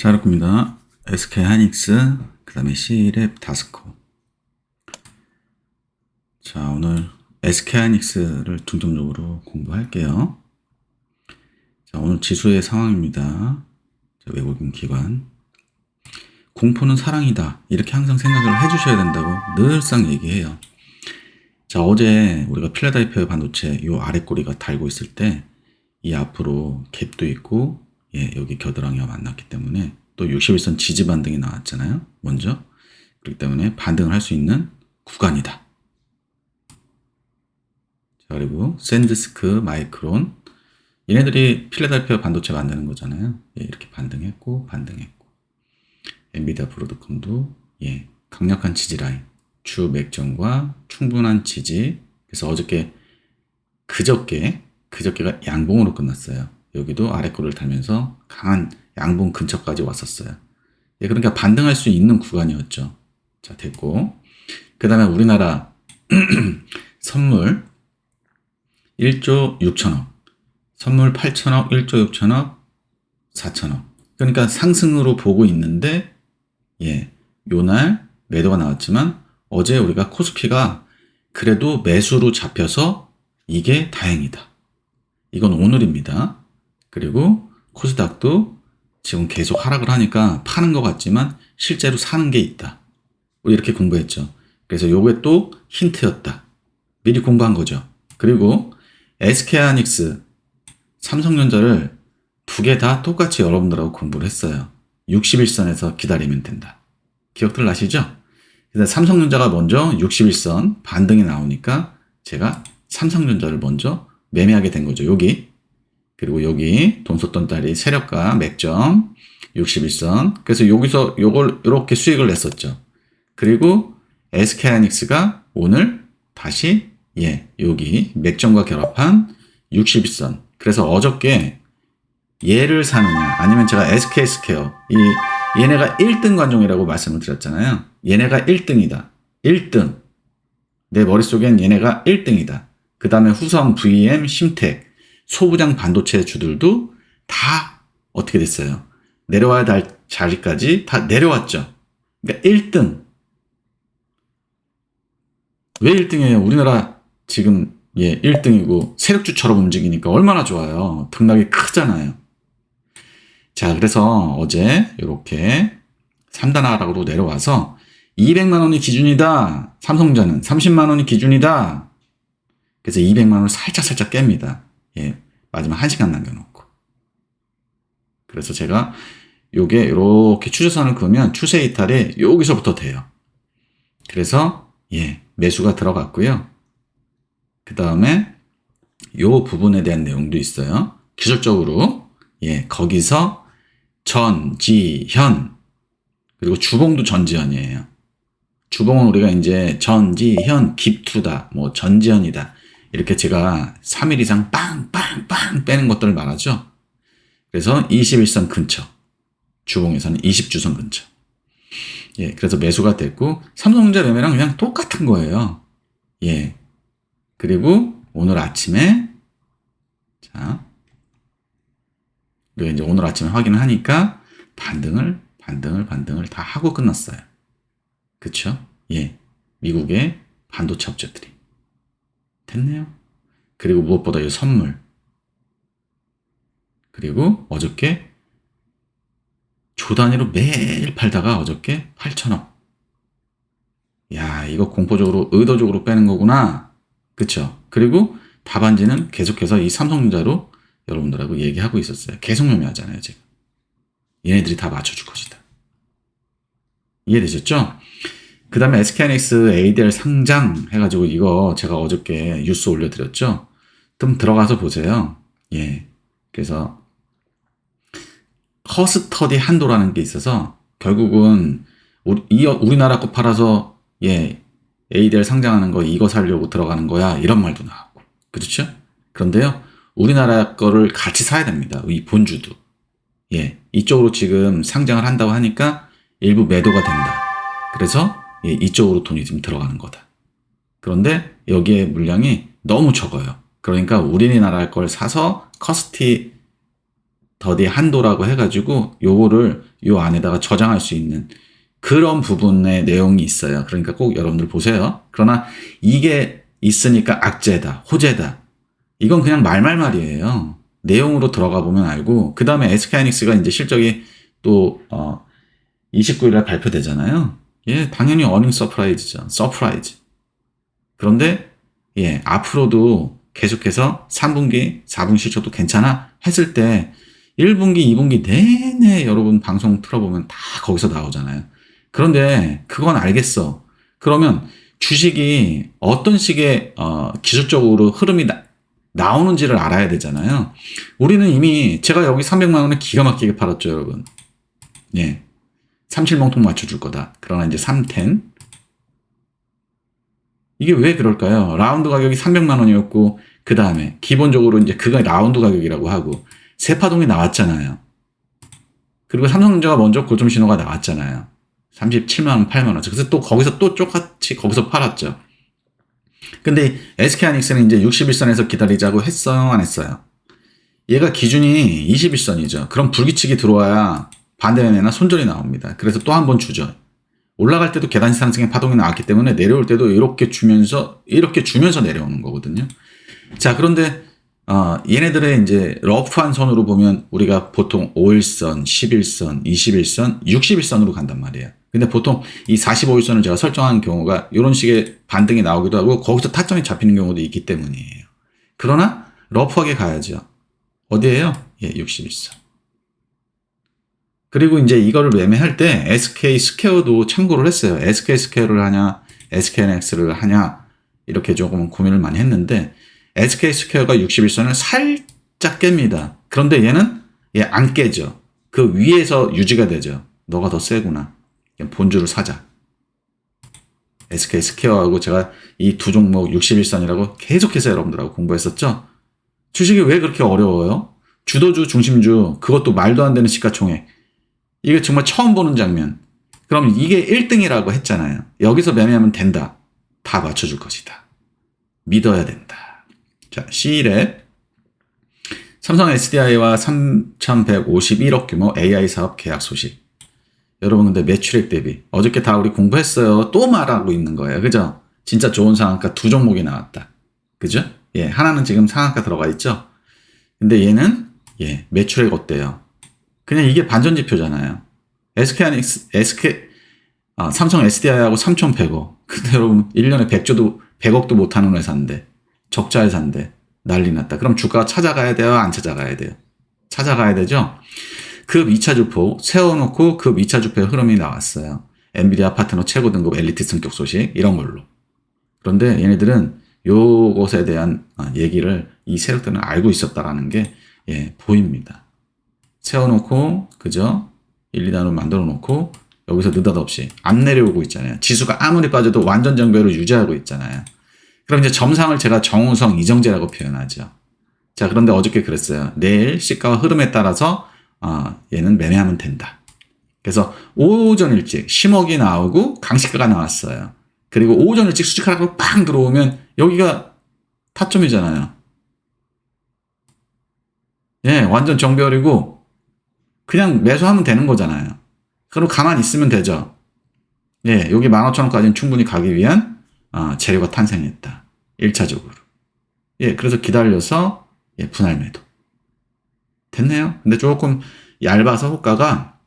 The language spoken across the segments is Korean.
자, 이렇습니다. SK하이닉스, 그 다음에 C랩 다스코. 자, 오늘 SK하이닉스를 중점적으로 공부할게요. 자, 오늘 지수의 상황입니다. 자, 외국인 기관. 공포는 사랑이다. 이렇게 항상 생각을 해주셔야 된다고 늘상 얘기해요. 자, 어제 우리가 필라델피아 반도체 요 아래 꼬리가 달고 있을 때 이 앞으로 갭도 있고, 여기 겨드랑이가 만났기 때문에 또 61선 지지 반등이 나왔잖아요. 먼저. 그렇기 때문에 반등을 할 수 있는 구간이다. 자, 그리고 샌디스크, 마이크론. 얘네들이 필라델피아 반도체 만드는 거잖아요. 이렇게 반등했고. 엔비디아 브로드컴도 강력한 지지 라인. 주 맥점과 충분한 지지. 그래서 그저께가 양봉으로 끝났어요. 여기도 아래 거를 달면서 강한 양봉 근처까지 왔었어요. 그러니까 반등할 수 있는 구간이었죠. 자, 됐고. 그 다음에 우리나라 선물 1조 6천억, 선물 8천억, 1조 6천억, 4천억. 그러니까 상승으로 보고 있는데, 요날 매도가 나왔지만 어제 우리가 코스피가 그래도 매수로 잡혀서 이게 다행이다. 이건 오늘입니다. 그리고 코스닥도 지금 계속 하락을 하니까 파는 것 같지만 실제로 사는 게 있다. 우리 이렇게 공부했죠. 그래서 요게 또 힌트였다. 미리 공부한 거죠. 그리고 SK하이닉스, 삼성전자를 두 개 다 똑같이 여러분들하고 공부를 했어요. 61선에서 기다리면 된다. 기억들 나시죠? 그래서 삼성전자가 먼저 61선 반등이 나오니까 제가 삼성전자를 먼저 매매하게 된 거죠. 여기. 그리고 여기 돈 썼던 딸이 세력가 맥점 61선. 그래서 여기서 요걸 이렇게 수익을 냈었죠. 그리고 SK하이닉스가 오늘 다시 여기 맥점과 결합한 61선. 그래서 어저께 얘를 사느냐 아니면 제가 SK스퀘어 얘네가 1등 관종이라고 말씀을 드렸잖아요. 얘네가 1등이다. 1등. 내 머릿속엔 얘네가 1등이다. 그 다음에 후성, VM, 심텍, 소부장 반도체 주들도 다 어떻게 됐어요? 내려와야 할 자리까지 다 내려왔죠. 그러니까 1등. 왜 1등이에요? 우리나라 지금 1등이고 세력주처럼 움직이니까 얼마나 좋아요. 등락이 크잖아요. 자, 그래서 어제 이렇게 3단 하락으로 내려와서 200만 원이 기준이다. 삼성전자는 30만 원이 기준이다. 그래서 200만 원을 살짝 깹니다. 마지막 1시간 남겨놓고. 그래서 제가 요게 이렇게 추세선을 그으면 추세 이탈이 여기서부터 돼요. 그래서 매수가 들어갔고요. 그 다음에 요 부분에 대한 내용도 있어요. 기술적으로 거기서 전지현 그리고 주봉도 전지현이에요. 주봉은 우리가 이제 전지현 깁투다 뭐 전지현이다 이렇게 제가 3일 이상 빵빵빵 빼는 것들을 말하죠. 그래서 21선 근처 주봉에서는 20주선 근처 그래서 매수가 됐고 삼성전자 매매랑 그냥 똑같은 거예요. 그리고 오늘 아침에 우리가 이제 오늘 아침에 확인을 하니까 반등을 다 하고 끝났어요. 그쵸? 미국의 반도체 업체들이. 됐네요. 그리고 무엇보다 이 선물. 그리고 어저께 조 단위로 매일 팔다가 어저께 8천억. 야, 이거 공포적으로 의도적으로 빼는 거구나. 그쵸? 그리고 답안지는 계속해서 이 삼성전자로 여러분들하고 얘기하고 있었어요. 계속 매매하잖아요, 제가. 얘네들이 다 맞춰줄 것이다. 이해되셨죠? 그 다음에 SK하이닉스 ADR 상장 해가지고 이거 제가 어저께 뉴스 올려드렸죠? 좀 들어가서 보세요. 그래서 커스터디 한도라는 게 있어서 결국은 우리나라 거 팔아서 ADR 상장하는 거 이거 사려고 들어가는 거야 이런 말도 나오고 그렇죠? 그런데요 우리나라 거를 같이 사야 됩니다. 이 본주도 이쪽으로 지금 상장을 한다고 하니까 일부 매도가 된다. 그래서 이쪽으로 돈이 좀 들어가는 거다. 그런데 여기에 물량이 너무 적어요. 그러니까 우리나라 걸 사서 커스터디 더디 한도라고 해가지고 요거를 요 안에다가 저장할 수 있는 그런 부분의 내용이 있어요. 그러니까 꼭 여러분들 보세요. 그러나 이게 있으니까 악재다, 호재다. 이건 그냥 말말말이에요. 내용으로 들어가 보면 알고, 그 다음에 SK하이닉스가 이제 실적이 또 29일에 발표되잖아요. 예, 당연히 어닝 서프라이즈죠. 서프라이즈. 그런데 예, 앞으로도 계속해서 3분기, 4분기 실적도 괜찮아 했을 때 1분기, 2분기 내내 여러분 방송 틀어보면 다 거기서 나오잖아요. 그런데 그건 알겠어. 그러면 주식이 어떤 식의 기술적으로 흐름이 나오는지를 알아야 되잖아요. 우리는 이미 제가 여기 300만 원에 기가 막히게 팔았죠, 여러분. 예. 37멍통 맞춰줄 거다. 그러나 이제 310. 이게 왜 그럴까요? 라운드 가격이 300만 원이었고, 그 다음에 기본적으로 이제 그가 라운드 가격이라고 하고, 세파동이 나왔잖아요. 그리고 삼성전자가 먼저 고점 신호가 나왔잖아요. 37만 원, 8만 원. 그래서 또 거기서 또 똑같이 거기서 팔았죠. 근데 SK하이닉스는 이제 61선에서 기다리자고 했어요, 안 했어요? 얘가 기준이 21선이죠. 그럼 불규칙이 들어와야 반대면에나 손절이 나옵니다. 그래서 또 한 번 주죠. 올라갈 때도 계단 상승의 파동이 나왔기 때문에 내려올 때도 이렇게 주면서 내려오는 거거든요. 자, 그런데 얘네들의 이제 러프한 선으로 보면 우리가 보통 5일선, 11선, 21선, 61선으로 간단 말이에요. 근데 보통 이 45일선을 제가 설정한 경우가 이런 식의 반등이 나오기도 하고 거기서 타점이 잡히는 경우도 있기 때문이에요. 그러나 러프하게 가야죠. 어디예요? 예, 61선. 그리고 이제 이거를 매매할 때 SK 스퀘어도 참고를 했어요. SK 스퀘어를 하냐, SKNX를 하냐, 이렇게 조금 고민을 많이 했는데, SK 스퀘어가 61선을 살짝 깹니다. 그런데 얘는 안 깨죠. 그 위에서 유지가 되죠. 너가 더 세구나. 본주를 사자. SK 스퀘어하고 제가 이 두 종목 61선이라고 계속해서 여러분들하고 공부했었죠. 주식이 왜 그렇게 어려워요? 주도주, 중심주, 그것도 말도 안 되는 시가총액. 이게 정말 처음 보는 장면. 그럼 이게 1등이라고 했잖아요. 여기서 매매하면 된다. 다 맞춰줄 것이다. 믿어야 된다. 자, C랩. 삼성 SDI와 3,151억 규모 AI 사업 계약 소식. 여러분 근데 매출액 대비. 어저께 다 우리 공부했어요. 또 말하고 있는 거예요. 그죠? 진짜 좋은 상한가 두 종목이 나왔다. 그죠? 예, 하나는 지금 상한가 들어가 있죠? 근데 얘는 예, 매출액 어때요? 그냥 이게 반전지표잖아요. 삼성 SDI하고 3,100억. 근데 여러분, 1년에 100억도 못하는 회사인데, 적자 회사인데, 난리 났다. 그럼 주가가 찾아가야 돼요? 안 찾아가야 돼요? 찾아가야 되죠? 급 2차 주포, 세워놓고 급 2차 주포의 흐름이 나왔어요. 엔비디아 파트너 최고 등급 엘리트 승격 소식, 이런 걸로. 그런데 얘네들은 요것에 대한 얘기를 이 세력들은 알고 있었다라는 게, 예, 보입니다. 세워놓고, 그죠? 1, 2단으로 만들어 놓고, 여기서 느닷없이 안 내려오고 있잖아요. 지수가 아무리 빠져도 완전 정배로 유지하고 있잖아요. 그럼 이제 점상을 제가 정우성, 이정재라고 표현하죠. 자, 그런데 어저께 그랬어요. 내일 시가와 흐름에 따라서, 얘는 매매하면 된다. 그래서 오전 일찍 심억이 나오고 강시가가 나왔어요. 그리고 오전 일찍 수직하락으로 팡 들어오면 여기가 타점이잖아요. 예, 완전 정배열이고, 그냥 매수하면 되는 거잖아요. 그럼 가만히 있으면 되죠. 예, 여기 15,000원까지는 충분히 가기 위한 재료가 탄생했다. 1차적으로. 예, 그래서 기다려서 예, 분할 매도. 됐네요. 근데 조금 얇아서 호가가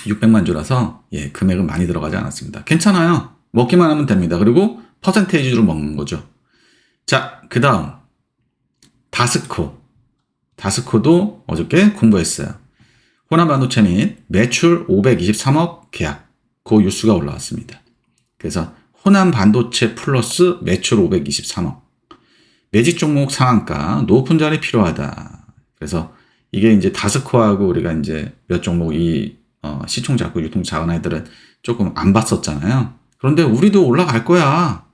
600만 주라서 예, 금액은 많이 들어가지 않았습니다. 괜찮아요. 먹기만 하면 됩니다. 그리고 퍼센테이지로 먹는 거죠. 자, 그 다음 다스코. 다스코도 어저께 공부했어요. 호남 반도체 및 매출 523억 계약. 그 뉴스가 올라왔습니다. 그래서 호남 반도체 플러스 매출 523억. 매직 종목 상한가 높은 자리 필요하다. 그래서 이게 이제 다스코하고 우리가 이제 몇 종목 시총 작고 유통 작은 아이들은 조금 안 봤었잖아요. 그런데 우리도 올라갈 거야.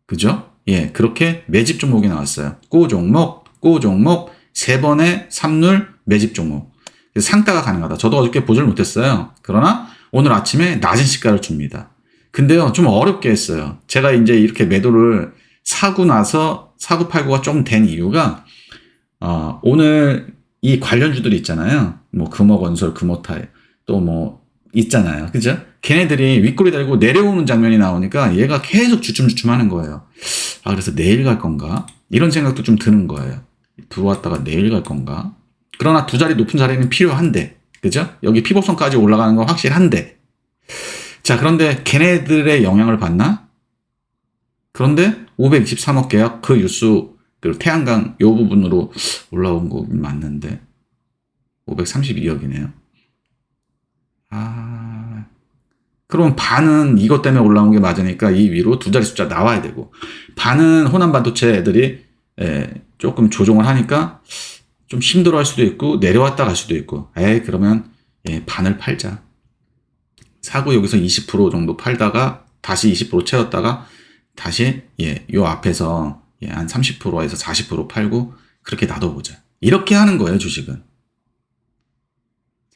그죠? 예, 그렇게 매집 종목이 나왔어요. 꼬 종목, 세 번의 삼룰 매집 종목. 상따가 가능하다. 저도 어저께 보지를 못했어요. 그러나 오늘 아침에 낮은 시가를 줍니다. 근데요, 좀 어렵게 했어요. 제가 이제 이렇게 매도를 사고 나서 사고 팔고가 좀 된 이유가, 오늘 이 관련주들이 있잖아요. 뭐 금호건설, 금호타일 또 뭐 있잖아요. 그죠? 걔네들이 윗꼬리 달고 내려오는 장면이 나오니까 얘가 계속 주춤주춤 하는 거예요. 아, 그래서 내일 갈 건가? 이런 생각도 좀 드는 거예요. 들어왔다가 내일 갈 건가? 그러나 두 자리 높은 자리는 필요한데, 그죠? 여기 피복선까지 올라가는 건 확실한데. 자, 그런데 걔네들의 영향을 받나? 그런데 523억 계약 그 뉴스, 그 태양광 요 부분으로 올라온 거 맞는데 532억이네요. 아, 그럼 반은 이것 때문에 올라온 게 맞으니까 이 위로 두 자리 숫자 나와야 되고, 반은 호남 반도체 애들이 조금 조정을 하니까 좀 힘들어 할 수도 있고 내려왔다 갈 수도 있고, 그러면 반을 팔자. 사고 여기서 20% 정도 팔다가 다시 20% 채웠다가 다시 요 앞에서 한 30%에서 40% 팔고 그렇게 놔둬보자. 이렇게 하는 거예요, 주식은.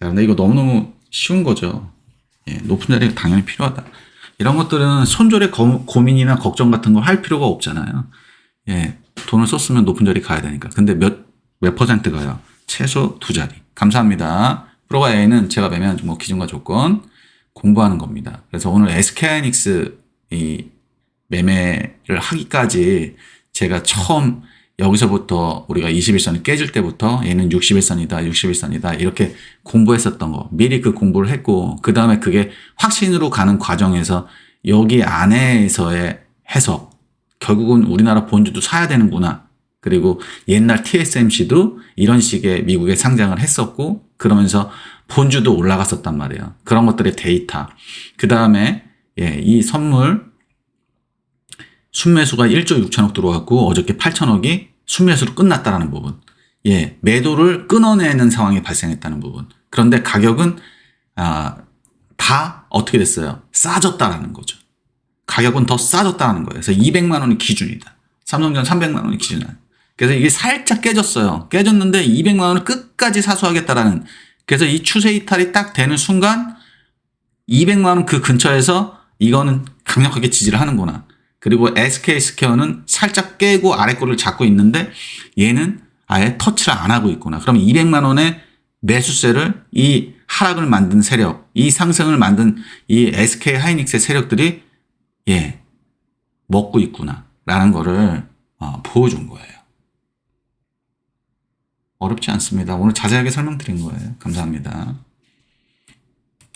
자, 근데 이거 너무너무 쉬운 거죠. 높은 자리가 당연히 필요하다. 이런 것들은 손절의 고민이나 걱정 같은 거 할 필요가 없잖아요. 돈을 썼으면 높은 자리 가야 되니까. 근데 몇 퍼센트 가요? 최소 두 자리. 감사합니다. 프로가 A는 제가 매매한 뭐 기준과 조건 공부하는 겁니다. 그래서 오늘 SK하이닉스 이 매매를 하기까지 제가 처음 여기서부터 우리가 21선이 깨질 때부터 얘는 61선이다, 61선이다 이렇게 공부했었던 거. 미리 그 공부를 했고 그 다음에 그게 확신으로 가는 과정에서 여기 안에서의 해석. 결국은 우리나라 본주도 사야 되는구나. 그리고 옛날 TSMC도 이런 식의 미국에 상장을 했었고 그러면서 본주도 올라갔었단 말이에요. 그런 것들의 데이터. 그 다음에 이 선물 순매수가 1조 6천억 들어왔고 어저께 8천억이 순매수로 끝났다라는 부분. 매도를 끊어내는 상황이 발생했다는 부분. 그런데 가격은 다 어떻게 됐어요? 싸졌다라는 거죠. 가격은 더 싸졌다는 거예요. 그래서 200만 원이 기준이다. 삼성전 300만 원이 기준이다. 그래서 이게 살짝 깨졌어요. 깨졌는데 200만 원을 끝까지 사수하겠다라는. 그래서 이 추세 이탈이 딱 되는 순간 200만 원 그 근처에서 이거는 강력하게 지지를 하는구나. 그리고 SK스퀘어는 살짝 깨고 아래 거를 잡고 있는데 얘는 아예 터치를 안 하고 있구나. 그러면 200만 원의 매수세를 이 하락을 만든 세력, 이 상승을 만든 이 SK하이닉스의 세력들이 먹고 있구나 라는 거를 보여준 거예요. 어렵지 않습니다. 오늘 자세하게 설명드린 거예요. 감사합니다.